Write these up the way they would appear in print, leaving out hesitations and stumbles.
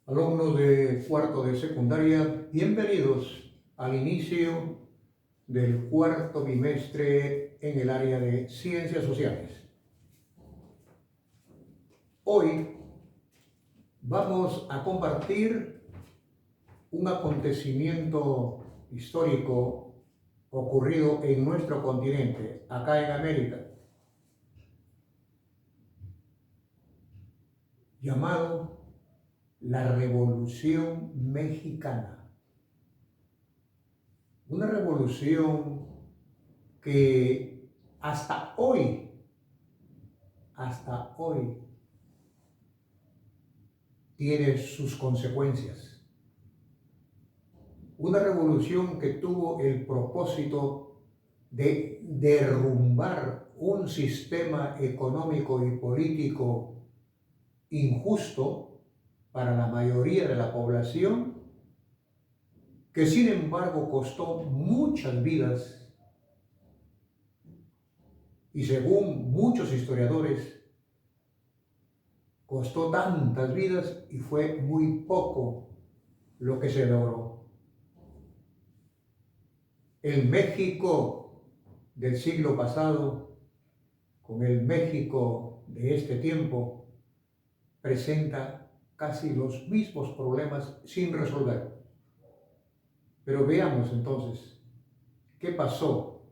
Alumnos de cuarto de secundaria, bienvenidos al inicio del cuarto bimestre en el área de Ciencias Sociales. Hoy vamos a compartir un acontecimiento histórico ocurrido en nuestro continente, acá en América, llamado la Revolución Mexicana. Una revolución que hasta hoy, tiene sus consecuencias. Una revolución que tuvo el propósito de derrumbar un sistema económico y político injusto para la mayoría de la población, que sin embargo costó muchas vidas y según muchos historiadores costó tantas vidas y fue muy poco lo que se logró. El México del siglo pasado con el México de este tiempo presenta casi los mismos problemas sin resolver. Pero veamos entonces, ¿qué pasó?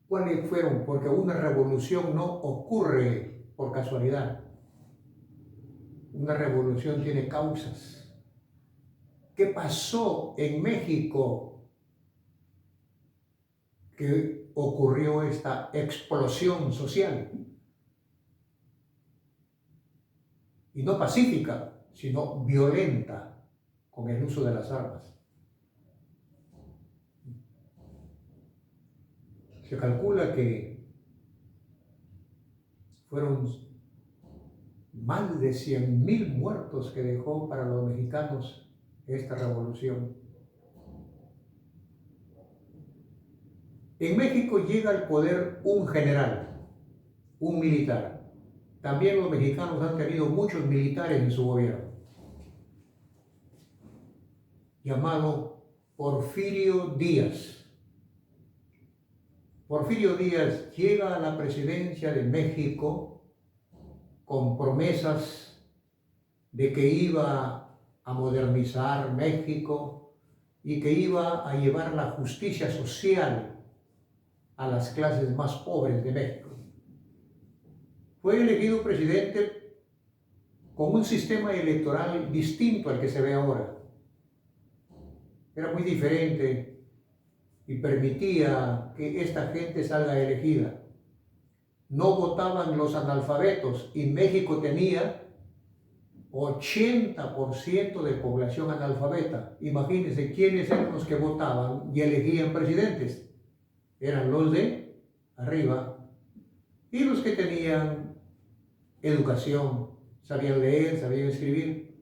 ¿Cuáles fueron? Porque una revolución no ocurre por casualidad. Una revolución tiene causas. ¿Qué pasó en México que ocurrió esta explosión social? Y no pacífica, sino violenta, con el uso de las armas. Se calcula que fueron más de 100,000 muertos que dejó para los mexicanos esta revolución. En México llega al poder un general, un militar. También los mexicanos han tenido muchos militares en su gobierno, llamado Porfirio Díaz. Porfirio Díaz llega a la presidencia de México con promesas de que iba a modernizar México y que iba a llevar la justicia social a las clases más pobres de México. Fue elegido presidente con un sistema electoral distinto al que se ve ahora. Era muy diferente y permitía que esta gente salga elegida. No votaban los analfabetos y México tenía 80% de población analfabeta. Imagínense quiénes eran los que votaban y elegían presidentes. Eran los de arriba y los que tenían educación, sabían leer, sabían escribir,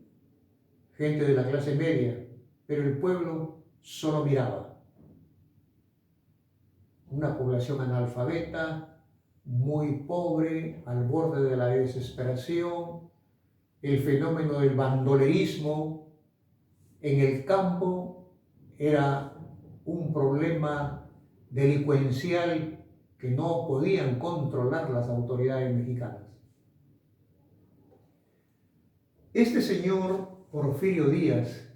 gente de la clase media, pero el pueblo solo miraba. Una población analfabeta, muy pobre, al borde de la desesperación, el fenómeno del bandolerismo en el campo era un problema delincuencial que no podían controlar las autoridades mexicanas. Este señor Porfirio Díaz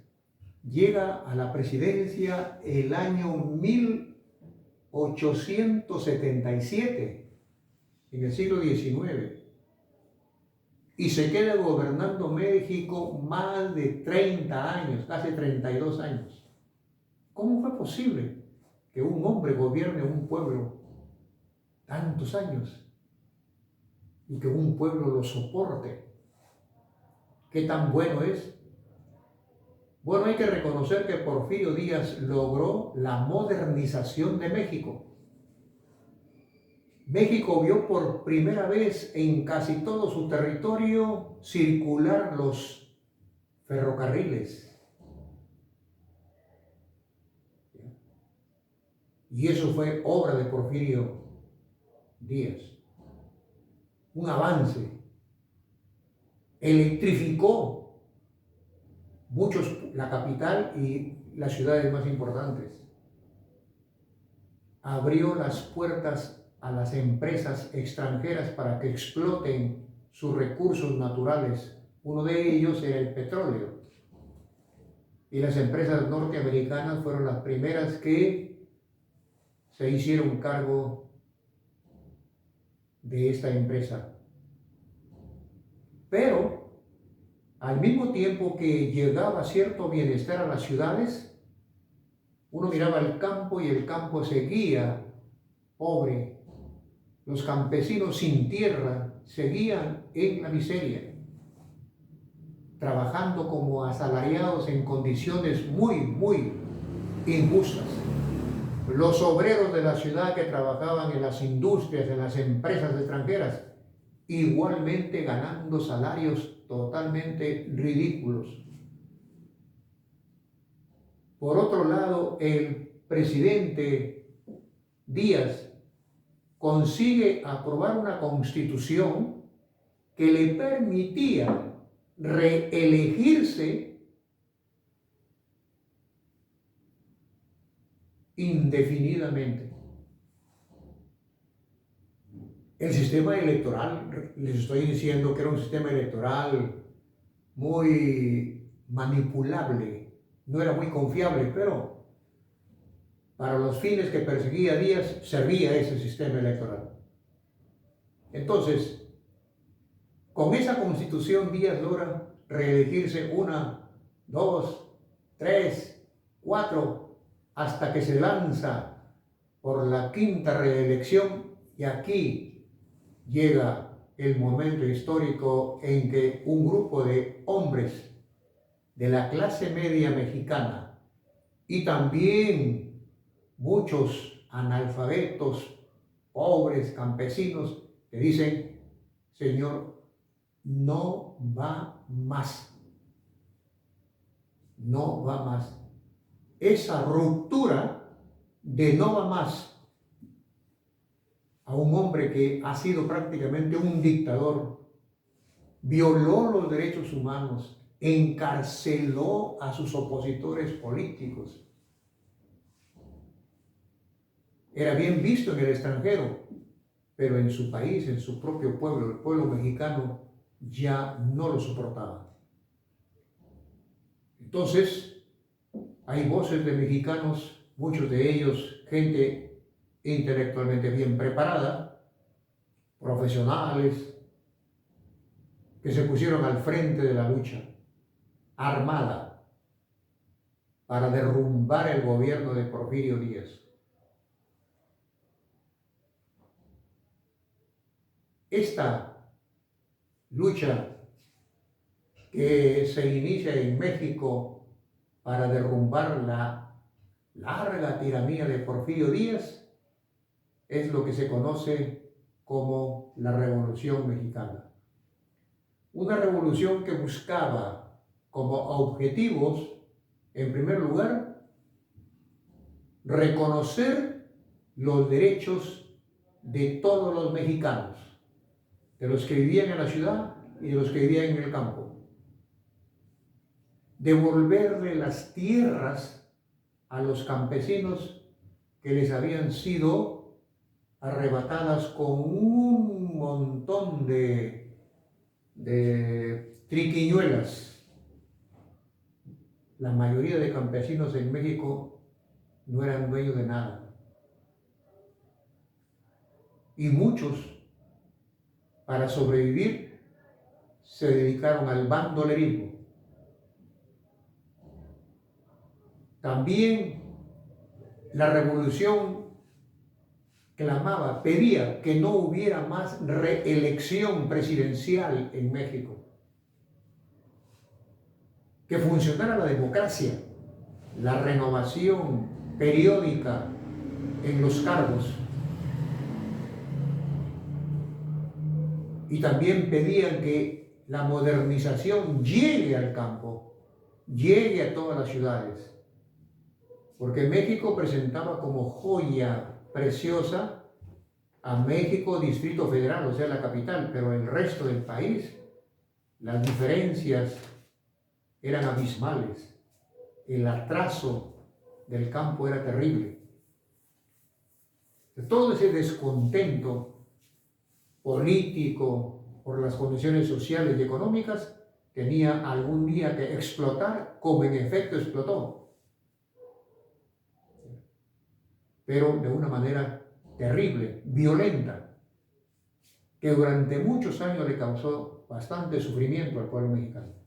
llega a la presidencia el año 1877, en el siglo XIX, y se queda gobernando México más de 30 años, casi 32 años. ¿Cómo fue posible que un hombre gobierne un pueblo tantos años y que un pueblo lo soporte? ¿Qué tan bueno es? Bueno, hay que reconocer que Porfirio Díaz logró la modernización de México. México vio por primera vez en casi todo su territorio circular los ferrocarriles. Y eso fue obra de Porfirio Díaz. Un avance. Electrificó la capital y las ciudades más importantes. Abrió las puertas a las empresas extranjeras para que exploten sus recursos naturales. Uno de ellos era el petróleo. Y las empresas norteamericanas fueron las primeras que se hicieron cargo de esta empresa. Pero al mismo tiempo que llegaba cierto bienestar a las ciudades, uno miraba el campo y el campo seguía pobre. Los campesinos sin tierra seguían en la miseria, trabajando como asalariados en condiciones muy injustas. Los obreros de la ciudad que trabajaban en las industrias, en las empresas extranjeras, igualmente ganando salarios totalmente ridículos. Por otro lado, el presidente Díaz consigue aprobar una constitución que le permitía reelegirse indefinidamente. El sistema electoral, les estoy diciendo que era un sistema electoral muy manipulable, no era muy confiable, pero para los fines que perseguía Díaz servía ese sistema electoral. Entonces, con esa constitución Díaz logra reelegirse 1, 2, 3, 4, hasta que se lanza por la 5ª reelección, y aquí llega el momento histórico en que un grupo de hombres de la clase media mexicana y también muchos analfabetos, pobres, campesinos, que dicen: Señor, no va más. No va más. Esa ruptura de no va más a un hombre que ha sido prácticamente un dictador, violó los derechos humanos, encarceló a sus opositores políticos. Era bien visto en el extranjero, pero en su país, en su propio pueblo, el pueblo mexicano, ya no lo soportaba. Entonces, hay voces de mexicanos, muchos de ellos gente intelectualmente bien preparada, profesionales, que se pusieron al frente de la lucha armada para derrumbar el gobierno de Porfirio Díaz. Esta lucha que se inicia en México para derrumbar la larga tiranía de Porfirio Díaz es lo que se conoce como la Revolución Mexicana. Una revolución que buscaba como objetivos, en primer lugar, reconocer los derechos de todos los mexicanos, de los que vivían en la ciudad y de los que vivían en el campo. Devolverle las tierras a los campesinos que les habían sido arrebatadas con un montón de triquiñuelas. La mayoría de campesinos en México no eran dueños de nada. Y muchos, para sobrevivir, se dedicaron al bandolerismo. También la revolución clamaba, pedía que no hubiera más reelección presidencial en México, que funcionara la democracia, la renovación periódica en los cargos. Y también pedían que la modernización llegue al campo, llegue a todas las ciudades. Porque México presentaba como joya preciosa a México Distrito Federal, o sea, la capital, pero el resto del país, las diferencias eran abismales. El atraso del campo era terrible. Todo ese descontento político por las condiciones sociales y económicas tenía algún día que explotar, como en efecto explotó, pero de una manera terrible, violenta, que durante muchos años le causó bastante sufrimiento al pueblo mexicano.